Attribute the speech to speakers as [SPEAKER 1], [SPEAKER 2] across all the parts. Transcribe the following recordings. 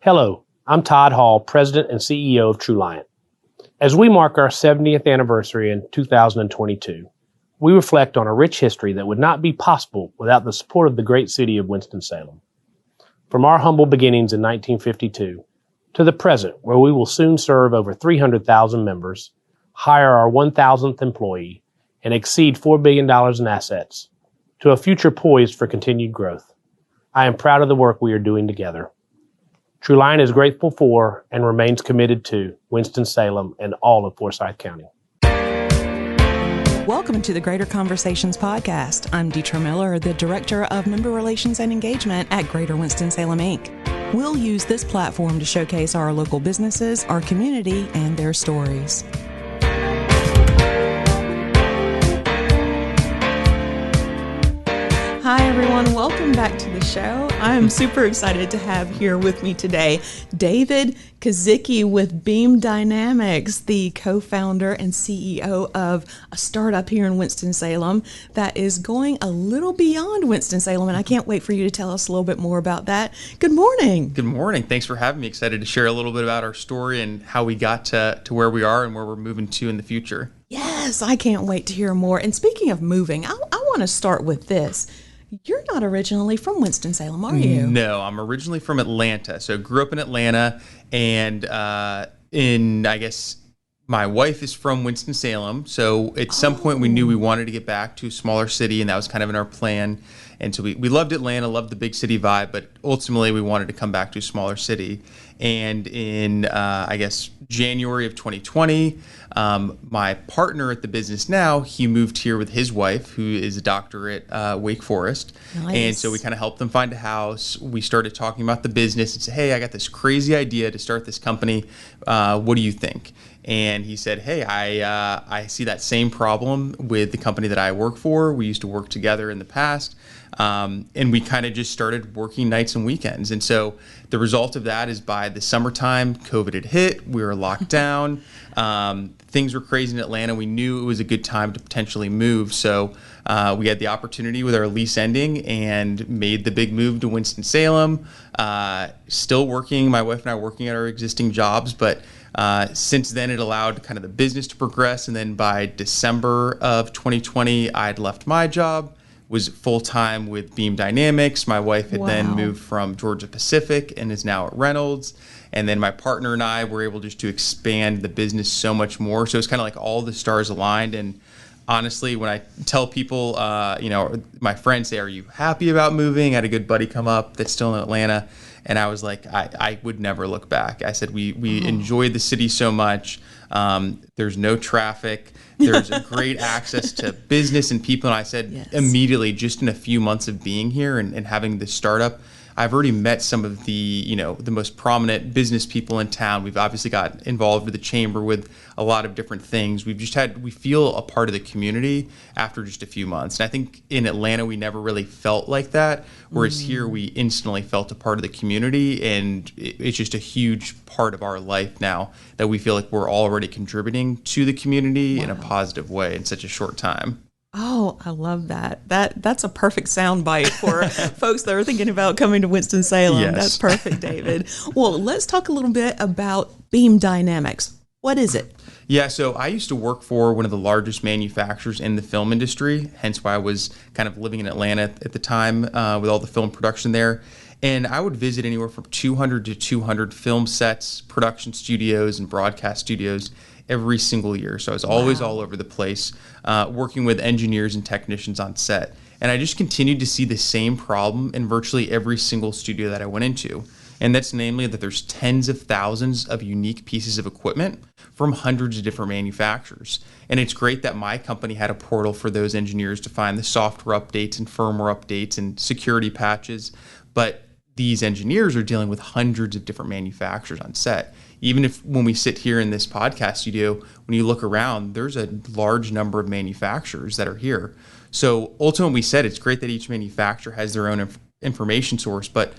[SPEAKER 1] Hello, I'm Todd Hall, President and CEO of TrueLiant. As we mark our 70th anniversary in 2022, we reflect on a rich history that would not be possible without the support of the great city of Winston-Salem. From our humble beginnings in 1952 to the present, where we will soon serve over 300,000 members, hire our 1,000th employee, and exceed $4 billion in assets, to a future poised for continued growth. I am proud of the work we are doing together. TrueLiant is grateful for and remains committed to Winston-Salem and all of Forsyth County.
[SPEAKER 2] Welcome to the Greater Conversations podcast. I'm Deetra Miller, the Director of Member Relations and Engagement at Greater Winston-Salem, Inc. We'll use this platform to showcase our local businesses, our community, and their stories. Hi, everyone. Welcome back to the show. I'm super excited to have here with me today David Kaszycki with Beam Dynamics, the co-founder and CEO of a startup here in Winston-Salem that is going a little beyond Winston-Salem, and I can't wait for you to tell us a little bit more about that. Good morning.
[SPEAKER 3] Good morning. Thanks for having me. Excited to share a little bit about our story and how we got to where we are and where we're moving to in the future.
[SPEAKER 2] Yes, I can't wait to hear more. And speaking of moving, I want to start with this. You're not originally from Winston-Salem, are you?
[SPEAKER 3] No, I'm originally from Atlanta. So grew up in Atlanta, and my wife is from Winston-Salem. So at some point we knew we wanted to get back to a smaller city, and that was kind of in our plan. And so we loved Atlanta, loved the big city vibe, but ultimately we wanted to come back to a smaller city. And in, January of 2020, my partner at the business now, he moved here with his wife, who is a doctor at Wake Forest.
[SPEAKER 2] Nice.
[SPEAKER 3] And so we kind of helped them find a house. We started talking about the business and said, hey, I got this crazy idea to start this company. What do you think? And he said, hey, I see that same problem with the company that I work for. We used to work together in the past. And we kind of just started working nights and weekends. And so the result of that is by the summertime, COVID had hit. We were locked down. Things were crazy in Atlanta. We knew it was a good time to potentially move. So we had the opportunity with our lease ending and made the big move to Winston-Salem. Still working. My wife and I are working at our existing jobs, but since then, it allowed kind of the business to progress. And then by December of 2020, I had left my job, was full-time with Beam Dynamics. My wife had then moved from Georgia Pacific and is now at Reynolds. And then my partner and I were able just to expand the business so much more. So it's kind of like all the stars aligned. And honestly, when I tell people, my friends say, are you happy about moving? I had a good buddy come up that's still in Atlanta. And I was like, I would never look back. I said, we enjoyed the city so much. There's no traffic. There's a great access to business and people. And I said, immediately, just in a few months of being here and having this startup, I've already met some of the most prominent business people in town. We've obviously got involved with the chamber with a lot of different things. We feel a part of the community after just a few months. And I think in Atlanta, we never really felt like that. Whereas here, we instantly felt a part of the community. And it's just a huge part of our life now that we feel like we're already contributing to the community in a positive way in such a short time.
[SPEAKER 2] Oh, I love that. That's a perfect soundbite for folks that are thinking about coming to Winston-Salem.
[SPEAKER 3] Yes.
[SPEAKER 2] That's perfect, David. Well, let's talk a little bit about Beam Dynamics. What is it?
[SPEAKER 3] Yeah, so I used to work for one of the largest manufacturers in the film industry, hence why I was kind of living in Atlanta at the time with all the film production there. And I would visit anywhere from 200 to 200 film sets, production studios, and broadcast studios every single year. So I was always all over the place, working with engineers and technicians on set. And I just continued to see the same problem in virtually every single studio that I went into. And that's namely that there's tens of thousands of unique pieces of equipment from hundreds of different manufacturers. And it's great that my company had a portal for those engineers to find the software updates and firmware updates and security patches. But these engineers are dealing with hundreds of different manufacturers on set. Even if when we sit here in this podcast studio, when you look around, there's a large number of manufacturers that are here. So ultimately we said it's great that each manufacturer has their own information source, but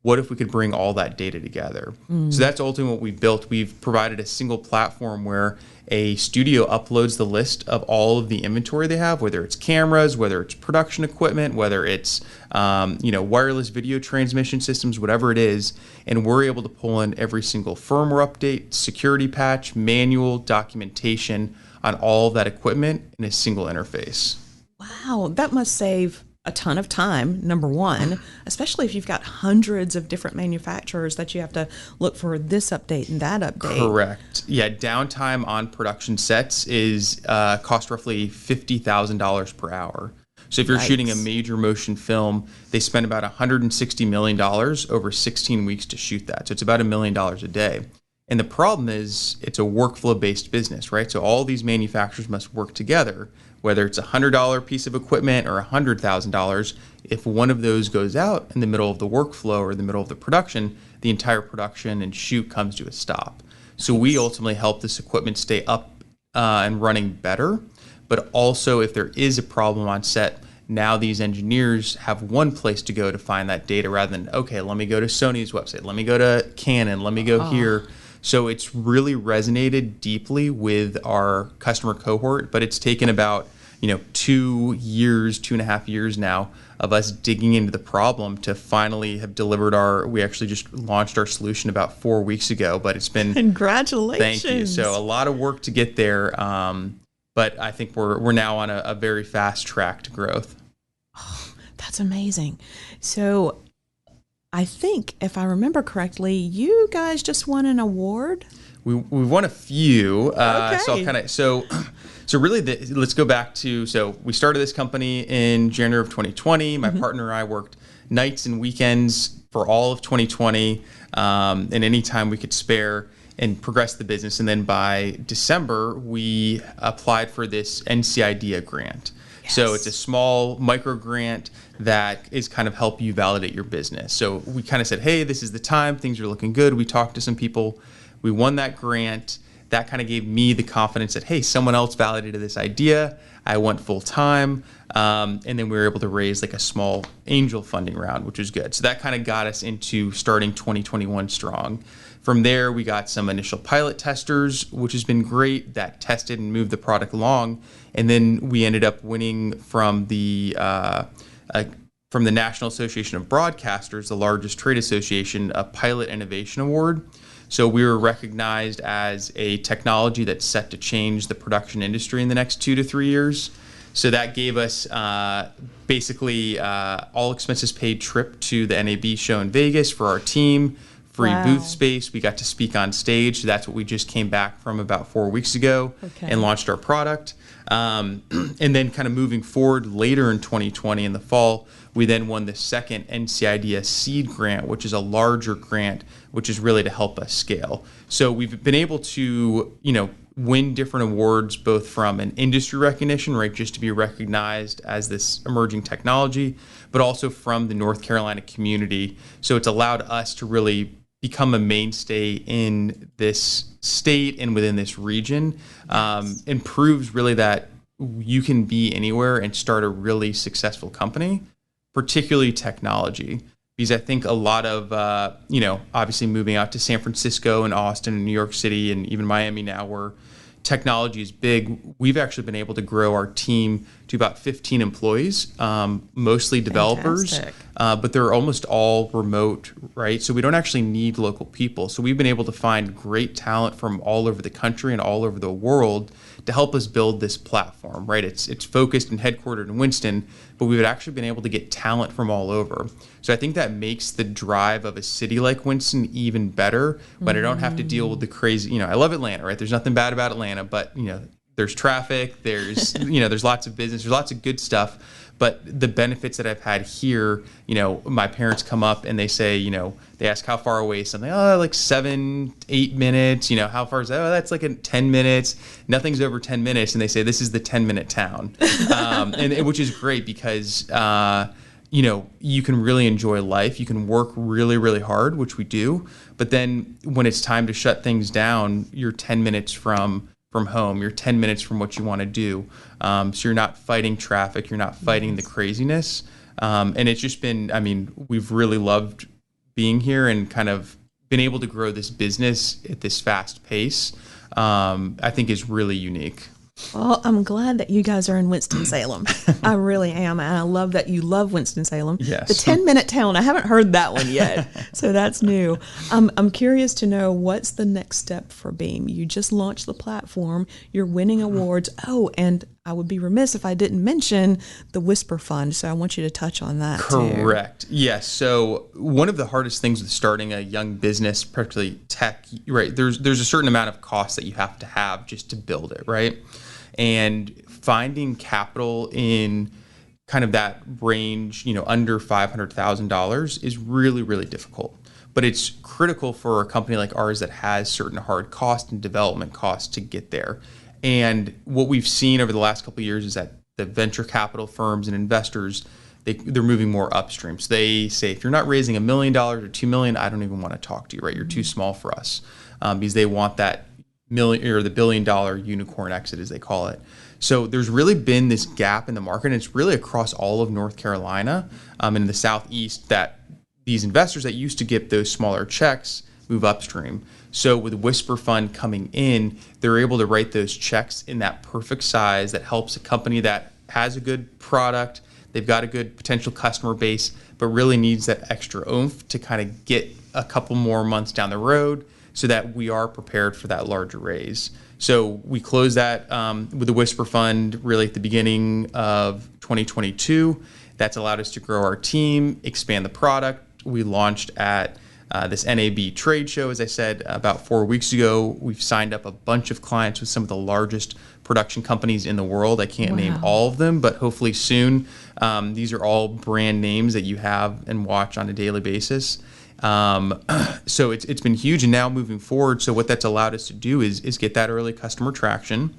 [SPEAKER 3] what if we could bring all that data together? So that's ultimately what we built. We've provided a single platform where a studio uploads the list of all of the inventory they have, whether it's cameras, whether it's production equipment, whether it's wireless video transmission systems, whatever it is, and we're able to pull in every single firmware update, security patch, manual, documentation on all of that equipment in a single interface.
[SPEAKER 2] Wow, that must save a ton of time, number one, especially if you've got hundreds of different manufacturers that you have to look for this update and that update.
[SPEAKER 3] Correct. Yeah, downtime on production sets is cost roughly $50,000 per hour. So if you're shooting a major motion film, they spend about $160 million over 16 weeks to shoot that. So it's about $1 million a day. And the problem is it's a workflow-based business, right? So all these manufacturers must work together, whether it's a $100 piece of equipment or $100,000. If one of those goes out in the middle of the workflow or the middle of the production, the entire production and shoot comes to a stop. So we ultimately help this equipment stay up and running better. But also, if there is a problem on set, now these engineers have one place to go to find that data rather than, okay, let me go to Sony's website, let me go to Canon, let me go here. So it's really resonated deeply with our customer cohort, but it's taken about 2 years, 2.5 years now of us digging into the problem to finally have delivered we actually just launched our solution about 4 weeks ago, but it's been...
[SPEAKER 2] Congratulations.
[SPEAKER 3] Thank you. So a lot of work to get there, but I think we're now on a very fast track to growth.
[SPEAKER 2] Oh, that's amazing. So I think, if I remember correctly, you guys just won an award.
[SPEAKER 3] We won a few.
[SPEAKER 2] Okay.
[SPEAKER 3] So really, let's go back to, so we started this company in January of 2020. My partner and I worked nights and weekends for all of 2020, and any time we could spare, and progress the business. And then by December, we applied for this NCIDEA grant. Yes. So it's a small micro grant that is kind of help you validate your business. So we kind of said, hey, this is the time, things are looking good. We talked to some people, we won that grant. That kind of gave me the confidence that, hey, someone else validated this idea. I went full time. And then we were able to raise like a small angel funding round, which was good. So that kind of got us into starting 2021 strong. From there, we got some initial pilot testers, which has been great, that tested and moved the product along. And then we ended up winning from the National Association of Broadcasters, the largest trade association, a Pilot Innovation Award. So we were recognized as a technology that's set to change the production industry in the next 2 to 3 years. So that gave us basically all expenses paid trip to the NAB show in Vegas for our team, free booth space. We got to speak on stage. So that's what we just came back from about 4 weeks ago and launched our product. And then kind of moving forward later in 2020 in the fall, we then won the second NCIDEA seed grant, which is a larger grant, which is really to help us scale. So we've been able to, win different awards, both from an industry recognition, right, just to be recognized as this emerging technology, but also from the North Carolina community. So it's allowed us to really become a mainstay in this state and within this region, and proves really that you can be anywhere and start a really successful company, particularly technology. Because I think a lot of, obviously moving out to San Francisco and Austin and New York City and even Miami now, where technology is big, we've actually been able to grow our team to about 15 employees, mostly developers, but they're almost all remote, right? So we don't actually need local people. So we've been able to find great talent from all over the country and all over the world to help us build this platform, right? It's focused and headquartered in Winston, but we've actually been able to get talent from all over. So I think that makes the drive of a city like Winston even better, but I don't have to deal with the crazy, I love Atlanta, right? There's nothing bad about Atlanta, but there's traffic, there's, there's lots of business, there's lots of good stuff. But the benefits that I've had here, my parents come up and they say, they ask how far away is something, like 7-8 minutes, how far is that? Oh, that's like 10 minutes. Nothing's over 10 minutes. And they say, this is the 10-minute town. and which is great because, you can really enjoy life. You can work really, really hard, which we do. But then when it's time to shut things down, you're 10 minutes from home, you're 10 minutes from what you want to do. So you're not fighting traffic, you're not fighting the craziness. And it's just been, we've really loved being here and kind of been able to grow this business at this fast pace, I think is really unique.
[SPEAKER 2] Well, I'm glad that you guys are in Winston-Salem. I really am. And I love that you love Winston-Salem.
[SPEAKER 3] Yes.
[SPEAKER 2] The 10-minute town. I haven't heard that one yet. So that's new. I'm curious to know, what's the next step for Beam? You just launched the platform. You're winning awards. Oh, and I would be remiss if I didn't mention the WSPR Fund. So I want you to touch on that too.
[SPEAKER 3] Correct. Yes. So one of the hardest things with starting a young business, particularly tech, right? There's a certain amount of cost that you have to have just to build it, right? And finding capital in kind of that range, under $500,000 is really, really difficult. But it's critical for a company like ours that has certain hard costs and development costs to get there. And what we've seen over the last couple of years is that the venture capital firms and investors, they're moving more upstream. So they say, if you're not raising $1 million or $2 million, I don't even want to talk to you, right? You're too small for us, because they want that million or the $1 billion unicorn exit, as they call it. So there's really been this gap in the market, and it's really across all of North Carolina and in the Southeast, that these investors that used to get those smaller checks move upstream. So with WSPR Fund coming in, they're able to write those checks in that perfect size that helps a company that has a good product, they've got a good potential customer base, but really needs that extra oomph to kind of get a couple more months down the road, so that we are prepared for that larger raise. So we closed that with the WSPR Fund really at the beginning of 2022. That's allowed us to grow our team, expand the product. We launched at this NAB trade show, as I said, about 4 weeks ago. We've signed up a bunch of clients with some of the largest production companies in the world. I can't name all of them, but hopefully soon. These are all brand names that you have and watch on a daily basis. So it's been huge, and now moving forward, so what that's allowed us to do is get that early customer traction,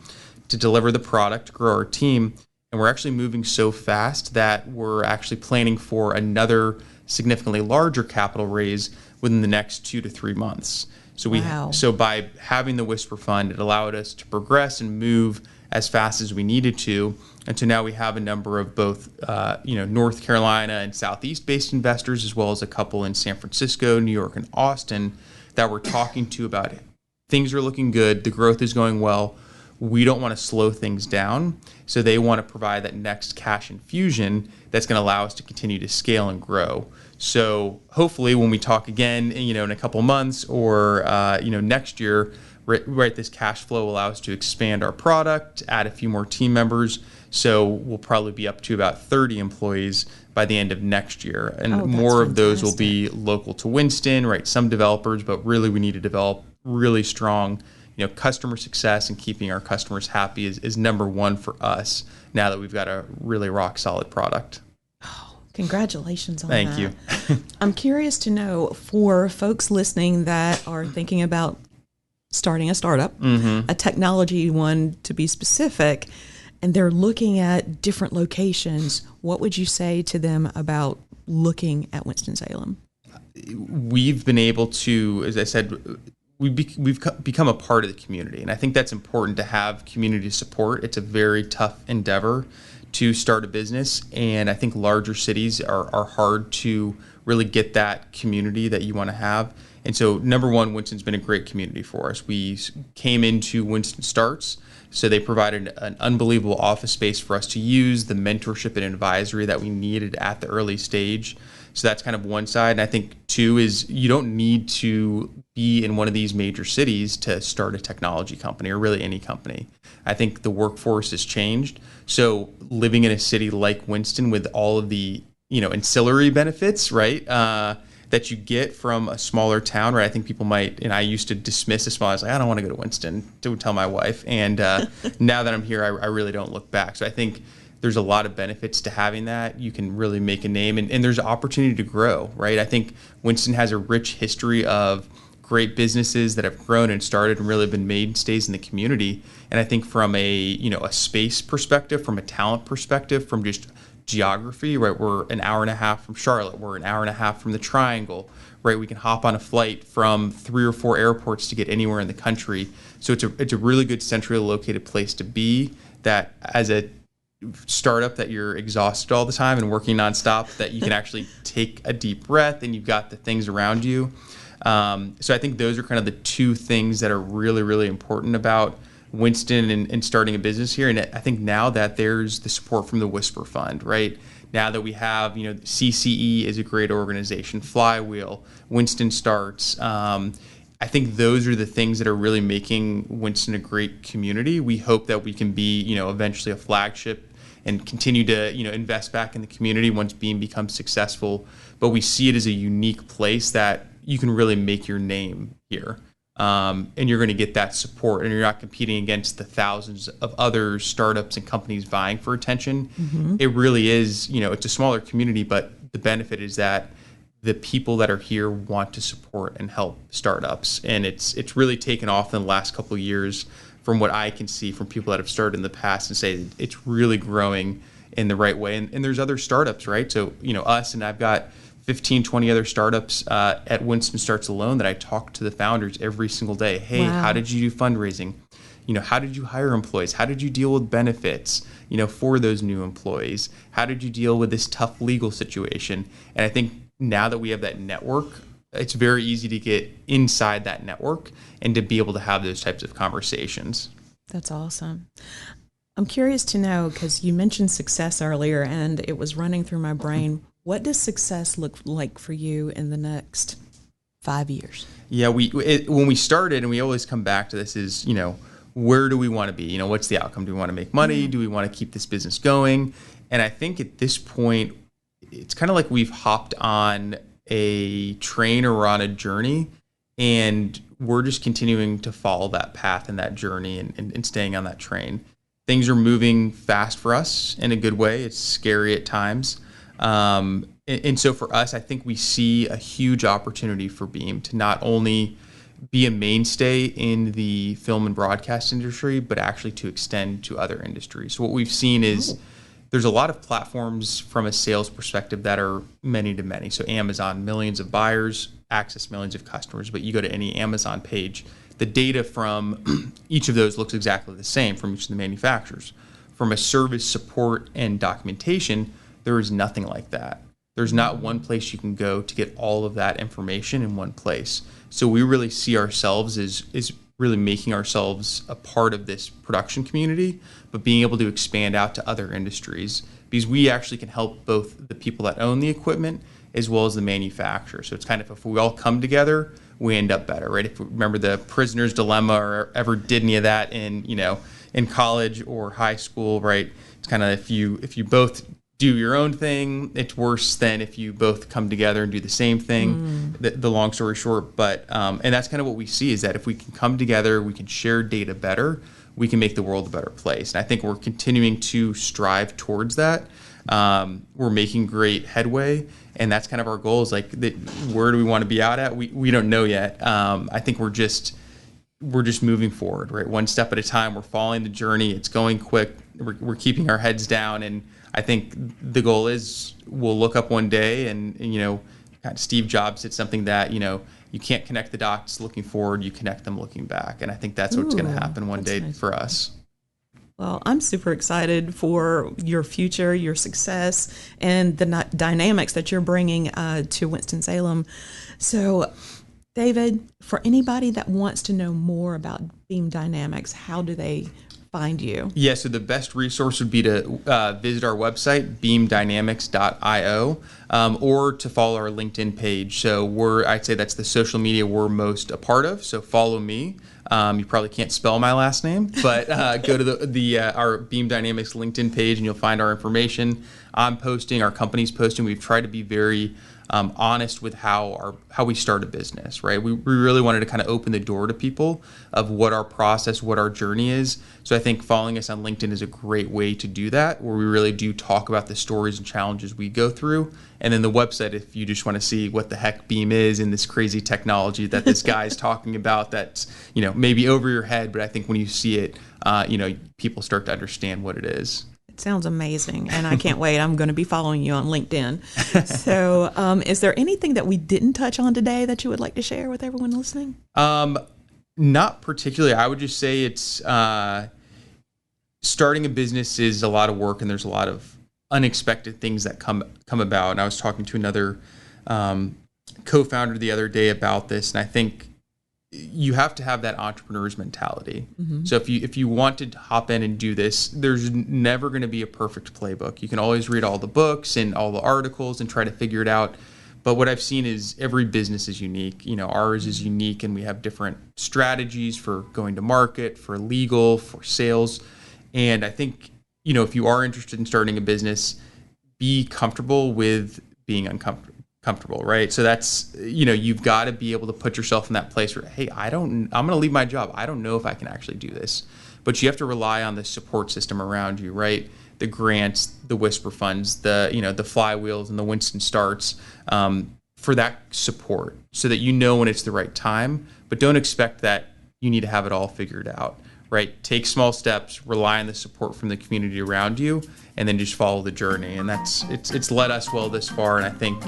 [SPEAKER 3] to deliver the product, to grow our team, and we're actually moving so fast that we're actually planning for another significantly larger capital raise within the next 2 to 3 months. So so by having the WSPR Fund, it allowed us to progress and move as fast as we needed to. And so now we have a number of both, North Carolina and Southeast-based investors, as well as a couple in San Francisco, New York, and Austin that we're talking to about it. Things are looking good. The growth is going well. We don't want to slow things down. So they want to provide that next cash infusion that's going to allow us to continue to scale and grow. So hopefully when we talk again, in a couple months or, next year, right, this cash flow will allow us to expand our product, add a few more team members. So we'll probably be up to about 30 employees by the end of next year. And more of those will be local to Winston, right? Some developers, but really we need to develop really strong, customer success, and keeping our customers happy is number one for us now that we've got a really rock solid product.
[SPEAKER 2] Congratulations on that.
[SPEAKER 3] Thank you.
[SPEAKER 2] I'm curious to know, for folks listening that are thinking about starting a startup, a technology one to be specific, and they're looking at different locations, what would you say to them about looking at Winston-Salem?
[SPEAKER 3] We've been able to, as I said, we've become a part of the community. And I think that's important, to have community support. It's a very tough endeavor to start a business. And I think larger cities are hard to really get that community that you want to have. And so, number one, Winston's been a great community for us. We came into Winston Starts, so they provided an unbelievable office space for us to use, the mentorship and advisory that we needed at the early stage. So that's kind of one side. And I think two is, you don't need to be in one of these major cities to start a technology company, or really any company. I think the workforce has changed. So living in a city like Winston with all of the, ancillary benefits, right, that you get from a smaller town, right? I think people might, and I used to dismiss a small, I was like, I don't want to go to Winston, to tell my wife. And now that I'm here, I really don't look back. So I think there's a lot of benefits to having that. You can really make a name, and there's opportunity to grow, right? I think Winston has a rich history of great businesses that have grown and started and really been mainstays in the community. And I think from a space perspective, from a talent perspective, from just geography, right? We're an hour and a half from Charlotte. We're an hour and a half from the Triangle, right? We can hop on a flight from 3 or 4 airports to get anywhere in the country. So it's a really good centrally located place to be, that as a startup that you're exhausted all the time and working nonstop, that you can actually take a deep breath and you've got the things around you. So I think those are kind of the two things that are really, really important about Winston and starting a business here. And I think now that there's the support from the WSPR Fund, right? Now that we have, CCE is a great organization, Flywheel, Winston Starts. I think those are the things that are really making Winston a great community. We hope that we can be, eventually a flagship and continue to, invest back in the community once Beam becomes successful. But we see it as a unique place that you can really make your name here. And you're going to get that support, and you're not competing against the thousands of other startups and companies vying for attention. Mm-hmm. It really is, it's a smaller community, but the benefit is that the people that are here want to support and help startups. And it's really taken off in the last couple of years from what I can see from people that have started in the past, and say it's really growing in the right way. And there's other startups, right? So, us, and I've got 15, 20 other startups at Winston Starts alone that I talk to the founders every single day. Hey, wow. How did you do fundraising? How did you hire employees? How did you deal with benefits, for those new employees? How did you deal with this tough legal situation? And I think now that we have that network, it's very easy to get inside that network and to be able to have those types of conversations.
[SPEAKER 2] That's awesome. I'm curious to know, because you mentioned success earlier and it was running through my brain. What does success look like for you in the next 5 years? Yeah,
[SPEAKER 3] when we started, and we always come back to this, is, where do we want to be? What's the outcome? Do we want to make money? Mm-hmm. Do we want to keep this business going? And I think at this point, it's kind of like we've hopped on a train or we're on a journey, and we're just continuing to follow that path and that journey and staying on that train. Things are moving fast for us in a good way. It's scary at times. And so for us, I think we see a huge opportunity for Beam to not only be a mainstay in the film and broadcast industry, but actually to extend to other industries. So what we've seen is there's a lot of platforms from a sales perspective that are many to many. So Amazon, millions of buyers, access millions of customers, but you go to any Amazon page, the data from each of those looks exactly the same from each of the manufacturers. From a service, support, and documentation, there is nothing like that. There's not one place you can go to get all of that information in one place. So we really see ourselves as really making ourselves a part of this production community, but being able to expand out to other industries, because we actually can help both the people that own the equipment as well as the manufacturer. So it's kind of, if we all come together, we end up better, right? If we remember the prisoner's dilemma, or ever did any of that in college or high school, right? It's kind of, if you both do your own thing, it's worse than if you both come together and do the same thing. The long story short, but and that's kind of what we see, is that if we can come together, we can share data better, we can make the world a better place. And I think we're continuing to strive towards that. We're making great headway, and that's kind of our goal, is like, where do we want to be out at? We don't know yet. I think we're just moving forward, right? One step at a time. We're following the journey. It's going quick. We're keeping our heads down, and I think the goal is we'll look up one day and kind of Steve Jobs did something that, you can't connect the dots looking forward, you connect them looking back. And I think that's what's going to happen one day nice. For us.
[SPEAKER 2] Well, I'm super excited for your future, your success, and the dynamics that you're bringing to Winston-Salem. So, David, for anybody that wants to know more about Beam Dynamics, how do they find you?
[SPEAKER 3] Yeah, so the best resource would be to visit our website, beamdynamics.io, or to follow our LinkedIn page. So I'd say that's the social media we're most a part of. So follow me. You probably can't spell my last name, but go to our Beam Dynamics LinkedIn page and you'll find our information. I'm posting, our company's posting. We've tried to be very honest with how we start a business, right? We really wanted to kind of open the door to people of what our process, what our journey is. So I think following us on LinkedIn is a great way to do that, where we really do talk about the stories and challenges we go through. And then the website, if you just want to see what the heck Beam is and this crazy technology that this guy is talking about, that's, maybe over your head, but I think when you see it, people start to understand what it is.
[SPEAKER 2] Sounds amazing, and I can't wait. I'm going to be following you on LinkedIn. So is there anything that we didn't touch on today that you would like to share with everyone listening?
[SPEAKER 3] Not particularly. I would just say it's starting a business is a lot of work, and there's a lot of unexpected things that come about. And I was talking to another co-founder the other day about this, and I think you have to have that entrepreneur's mentality. Mm-hmm. So if you want to hop in and do this, there's never going to be a perfect playbook. You can always read all the books and all the articles and try to figure it out. But what I've seen is every business is unique. Ours is unique, and we have different strategies for going to market, for legal, for sales. And I think, if you are interested in starting a business, be comfortable with being uncomfortable, right? So that's, you've got to be able to put yourself in that place where, hey, I'm going to leave my job. I don't know if I can actually do this. But you have to rely on the support system around you, right? The grants, the WSPR funds, the flywheels and the Winston starts, for that support, so that when it's the right time. But don't expect that you need to have it all figured out, right? Take small steps, rely on the support from the community around you, and then just follow the journey. And it's led us well this far. And I think,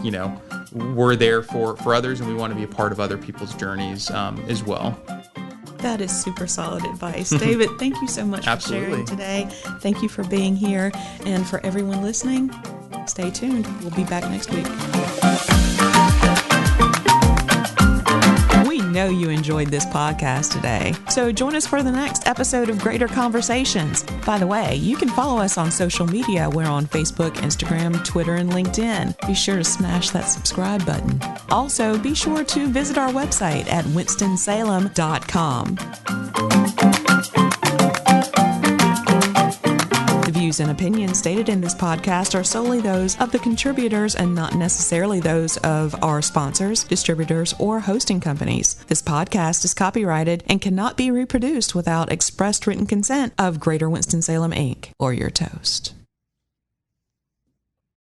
[SPEAKER 3] we're there for others, and we want to be a part of other people's journeys as well.
[SPEAKER 2] That is super solid advice. David, thank you so much for sharing today. Thank you for being here. And for everyone listening, stay tuned. We'll be back next week. We know you enjoyed this podcast today, so join us for the next episode of Greater Conversations. By the way, you can follow us on social media. We're on Facebook, Instagram, Twitter, and LinkedIn. Be sure to smash that subscribe button. Also, be sure to visit our website at winstonsalem.com. The views and opinions stated in this podcast are solely those of the contributors and not necessarily those of our sponsors, distributors, or hosting companies. This podcast is copyrighted and cannot be reproduced without expressed written consent of Greater Winston-Salem, Inc. or your toast.